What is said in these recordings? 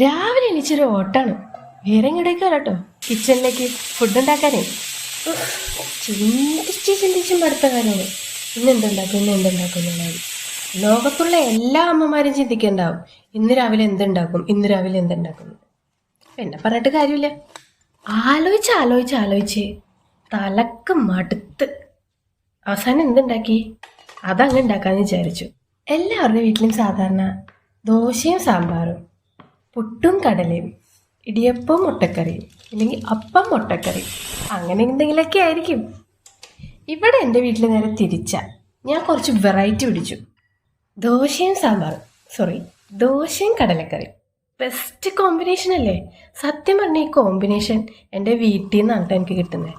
രാവിലെ എണീച്ചൊരു ഓട്ടാണ്. വേറെ എങ്ങോട്ടേക്കല്ല കേട്ടോ, കിച്ചണിലേക്ക് ഫുഡ് ഉണ്ടാക്കാനേ. ചിന്തിച്ചും അടുത്ത കാര്യമാണ് ഇന്നെന്തുണ്ടാക്കും എന്നുള്ളത്. ലോകത്തുള്ള എല്ലാ അമ്മമാരും ചിന്തിക്കണ്ടാവും ഇന്ന് രാവിലെ എന്തുണ്ടാക്കും. എന്നെ പറഞ്ഞിട്ട് കാര്യമില്ല. ആലോചിച്ച് തലക്ക് മടുത്ത് അവസാനം എന്തുണ്ടാക്കി, അതങ്ങ് ഉണ്ടാക്കാന്ന് വിചാരിച്ചു. എല്ലാവരുടെ വീട്ടിലും സാധാരണ ദോശയും സാമ്പാറും, പുട്ടും കടലയും, ഇടിയപ്പവും മുട്ടക്കറിയും, അല്ലെങ്കിൽ അപ്പം മുട്ടക്കറി, അങ്ങനെ എന്തെങ്കിലുമൊക്കെ ആയിരിക്കും. ഇവിടെ എൻ്റെ വീട്ടിൽ നേരെ തിരിച്ചാ. ഞാൻ കുറച്ച് വെറൈറ്റി പിടിച്ചു. ദോശയും കടലക്കറിയും ബെസ്റ്റ് കോമ്പിനേഷൻ അല്ലേ? സത്യം പറഞ്ഞ ഈ കോമ്പിനേഷൻ എൻ്റെ വീട്ടിൽ നിന്നാണ് എനിക്ക് കിട്ടുന്നത്.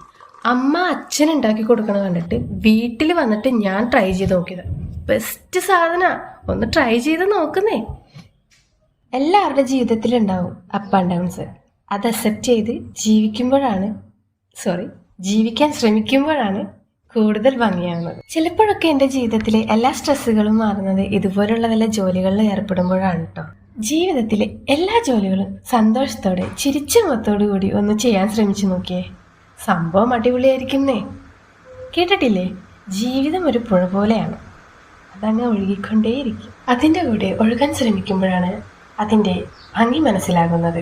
അമ്മ അച്ഛൻ ഉണ്ടാക്കി കൊടുക്കണ കണ്ടിട്ട് വീട്ടിൽ വന്നിട്ട് ഞാൻ ട്രൈ ചെയ്ത് നോക്കിയത്. ബെസ്റ്റ് സാധന, ഒന്ന് ട്രൈ ചെയ്ത് നോക്കുന്നേ. എല്ലാവരുടെ ജീവിതത്തിലുണ്ടാവും അപ്പ് ആൻഡ് ഡൗൺസ്. അത് അക്സെപ്റ്റ് ചെയ്ത് ജീവിക്കാൻ ശ്രമിക്കുമ്പോഴാണ് കൂടുതൽ ഭംഗിയാകുന്നത്. ചിലപ്പോഴൊക്കെ എൻ്റെ ജീവിതത്തിലെ എല്ലാ സ്ട്രെസ്സുകളും മാറുന്നത് ഇതുപോലുള്ള വല്ല ജോലികളിൽ ഏർപ്പെടുമ്പോഴാണ് കേട്ടോ. ജീവിതത്തിലെ എല്ലാ ജോലികളും സന്തോഷത്തോടെ ചിരിച്ച മുഖത്തോടു കൂടി ഒന്ന് ചെയ്യാൻ ശ്രമിച്ചു നോക്കിയേ, സംഭവം അടിപൊളിയായിരിക്കുന്നേ. കേട്ടിട്ടില്ലേ, ജീവിതം ഒരു പുഴ പോലെയാണ്, അതങ്ങ് ഒഴുകിക്കൊണ്ടേയിരിക്കും. അതിൻ്റെ കൂടെ ഒഴുകാൻ ശ്രമിക്കുമ്പോഴാണ് അതിൻ്റെ ഭംഗി മനസ്സിലാകുന്നത്.